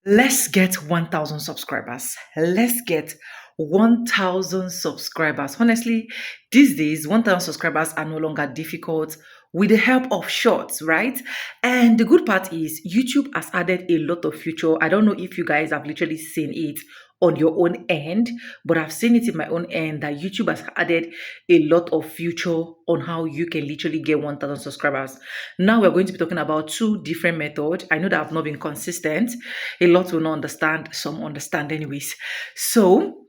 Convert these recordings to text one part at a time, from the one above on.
Let's get 1,000 subscribers. Let's get 1,000 subscribers. Honestly, these days, 1,000 subscribers are no longer difficult with the help of shorts, right? And the good part is YouTube has added a lot of feature. I don't know if you guys have literally seen it on your own end, but I've seen it in my own end that YouTube has added a lot of feature on how you can literally get 1,000 subscribers. Now we're going to be talking about two different methods. I know that I've not been consistent. A lot will not understand, some understand anyways. So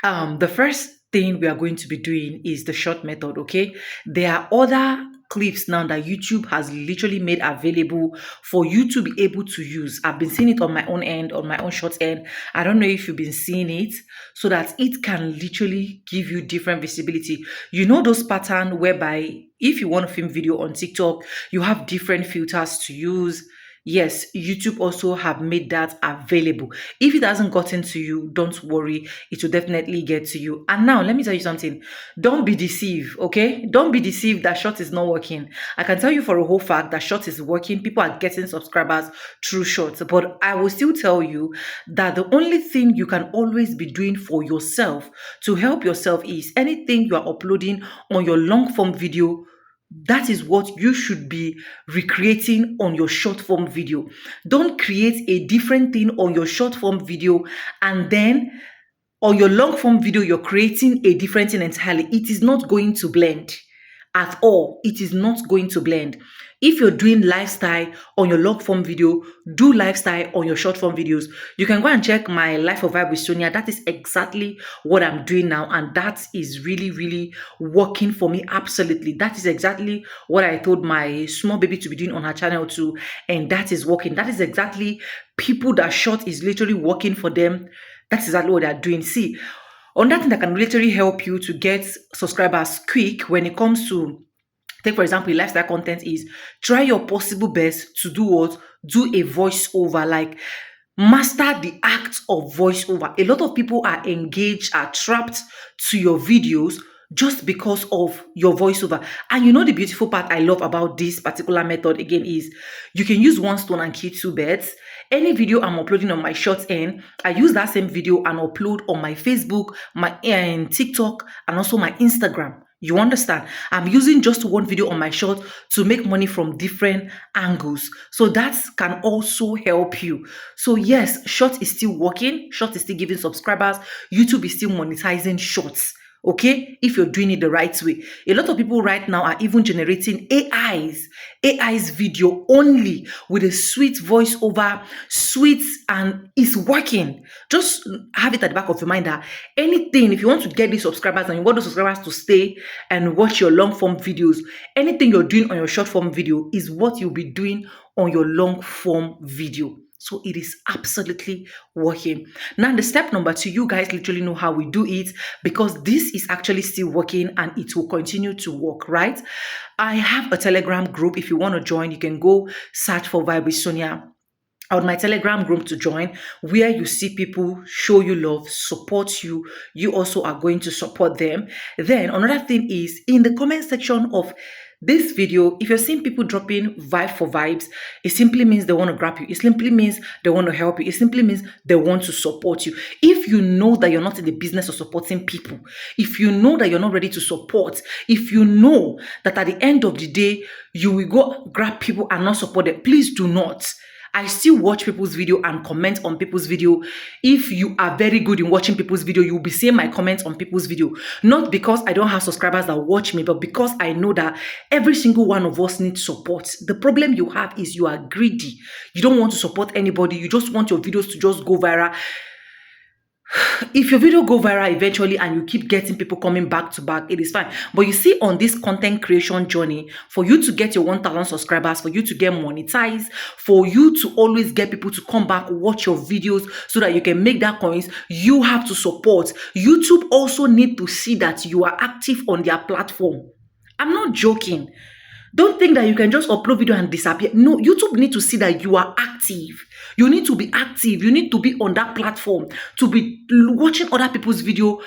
the first thing we are going to be doing is the short method. Okay, there are other clips now that YouTube has literally made available for you to be able to use. I've been seeing it on my own end, on my own short end. I don't know if you've been seeing it, so that it can literally give you different visibility. You know those pattern whereby if you want to film video on TikTok, you have different filters to use. Yes, YouTube also have made that available. If it hasn't gotten to you, don't worry. It will definitely get to you. And now, let me tell you something. Don't be deceived, okay? Don't be deceived that short is not working. I can tell you for a whole fact that short is working. People are getting subscribers through shorts. But I will still tell you that the only thing you can always be doing for yourself to help yourself is anything you are uploading on your long form video, that is what you should be recreating on your short form video. Don't create a different thing on your short form video and then on your long form video, you're creating a different thing entirely. It is not going to blend at all. It is not going to blend. If you're doing lifestyle on your long form video, do lifestyle on your short form videos. You can go and check my Life of Vibe with Sonia. That is exactly what I'm doing now. And that is really, really working for me. Absolutely. That is exactly what I told my small baby to be doing on her channel too. And that is working. That is exactly people that short is literally working for them. That's exactly what they're doing. See, on that thing that can literally help you to get subscribers quick when it comes to, take for example, lifestyle content, is try your possible best to do what? Do a voiceover, like master the act of voiceover. A lot of people are engaged, are trapped to your videos just because of your voiceover. And you know the beautiful part I love about this particular method again is you can use one stone and kill two birds. Any video I'm uploading on my short end, I use that same video and upload on my Facebook, my TikTok, and also my Instagram. You understand? I'm using just one video on my short to make money from different angles. So that can also help you. So yes, short is still working. Short is still giving subscribers. YouTube is still monetizing shorts. Okay, if you're doing it the right way. A lot of people right now are even generating AI's video only with a sweet voiceover, sweet, and it's working. Just have it at the back of your mind that anything, if you want to get these subscribers and you want those subscribers to stay and watch your long form videos, anything you're doing on your short form video is what you'll be doing on your long form video. So it is absolutely working. Now, the step number two, you guys literally know how we do it because this is actually still working and it will continue to work, right? I have a Telegram group. If you want to join, you can go search for Vibe with Sonia on my Telegram group to join, where you see people show you love, support you. You also are going to support them. Then another thing is in the comment section of this video, if you're seeing people dropping vibe for vibes, it simply means they want to grab you. It simply means they want to help you. It simply means they want to support you. If you know that you're not in the business of supporting people, if you know that you're not ready to support, if you know that at the end of the day, you will go grab people and not support them, please do not. I still watch people's video and comment on people's video. If you are very good in watching people's video, you'll be seeing my comments on people's video. Not because I don't have subscribers that watch me, but because I know that every single one of us needs support. The problem you have is you are greedy. You don't want to support anybody. You just want your videos to just go viral. If your video go viral eventually and you keep getting people coming back to back, it is fine. But you see, on this content creation journey, for you to get your 1,000 subscribers, for you to get monetized, for you to always get people to come back, watch your videos so that you can make that coins, you have to support. YouTube also need to see that you are active on their platform. I'm not joking. Don't think that you can just upload video and disappear. No, YouTube need to see that you are active. You need to be active. You need to be on that platform to be watching other people's video.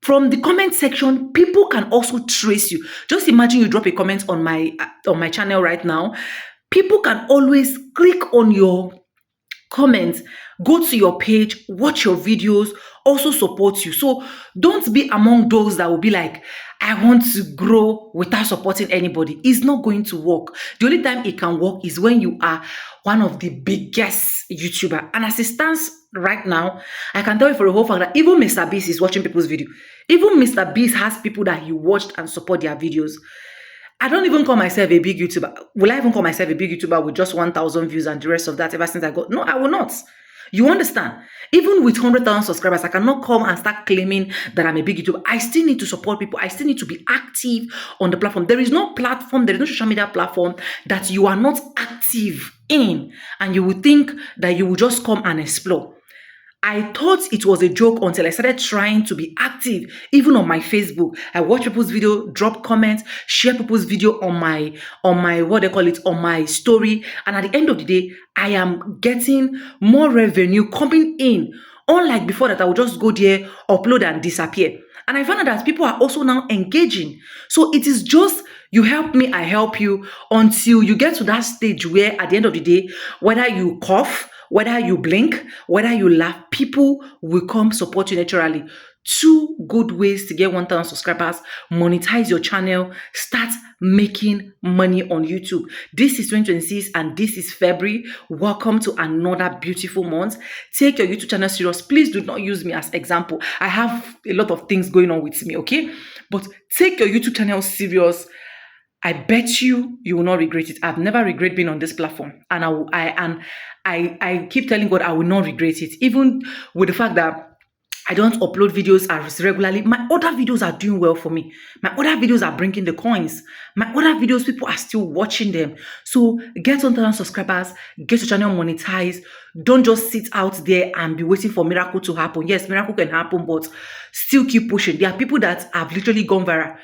From the comment section, people can also trace you. Just imagine you drop a comment on my channel right now. People can always click on your comment, go to your page, watch your videos, also support you. So don't be among those that will be like, I want to grow without supporting anybody. It's not going to work. The only time it can work is when you are one of the biggest YouTuber. And as it stands right now, I can tell you for a whole fact that even Mr. Beast is watching people's video. Even Mr. Beast has people that he watched and support their videos. I don't even call myself a big YouTuber. Will I even call myself a big YouTuber with just 1,000 views and the rest of that ever since I got? No, I will not. You understand? Even with 100,000 subscribers, I cannot come and start claiming that I'm a big YouTuber. I still need to support people. I still need to be active on the platform. There is no platform, there is no social media platform that you are not active in, and you would think that you will just come and explore. I thought it was a joke until I started trying to be active, even on my Facebook. I watch people's video, drop comments, share people's video on my what they call it, on my story. And at the end of the day, I am getting more revenue coming in. Unlike before that, I would just go there, upload and disappear. And I found out that people are also now engaging. So it is just you help me, I help you, until you get to that stage where at the end of the day, whether you cough, whether you blink, whether you laugh, people will come support you naturally. 2 good ways to get 1,000 subscribers: monetize your channel, start making money on YouTube. This is 2026 and this is February. Welcome to another beautiful month. Take your YouTube channel serious. Please do not use me as example. I have a lot of things going on with me, okay? But take your YouTube channel serious. I bet you will not regret it. I've never regret being on this platform, and I keep telling God I will not regret it, even with the fact that I don't upload videos as regularly. My other videos are doing well for me. My other videos are bringing the coins. My other videos, people are still watching them. So get 1,000 subscribers, get your channel monetized. Don't just sit out there and be waiting for miracle to happen. Yes, miracle can happen, but still keep pushing. There are people that have literally gone viral.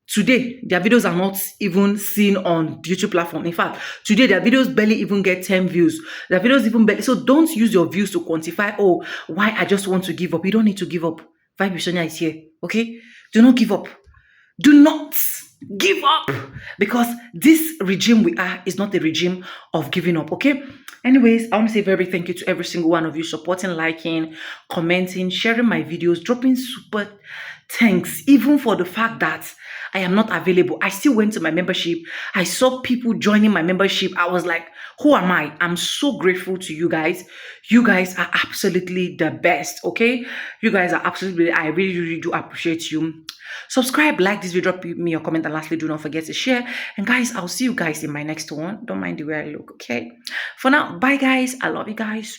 Today, their videos are not even seen on the YouTube platform. In fact, today their videos barely even get 10 views. Their videos even barely. So don't use your views to quantify, oh, why I just want to give up. You don't need to give up. Vibe Sonia is here, okay? Do not give up. Do not give up, because this regime we are is not a regime of giving up, okay? Anyways, I want to say very big thank you to every single one of you supporting, liking, commenting, sharing my videos, dropping super thanks, even for the fact that I am not available. I still went to my membership. I saw people joining my membership. I was like, who am I? I'm so grateful to you guys. You guys are absolutely the best, okay? You guys are absolutely, I really, really do appreciate you. Subscribe, like this video, drop me your comment, and lastly, do not forget to share. And guys, I'll see you guys in my next one. Don't mind the way I look, okay? For now, bye guys. I love you guys.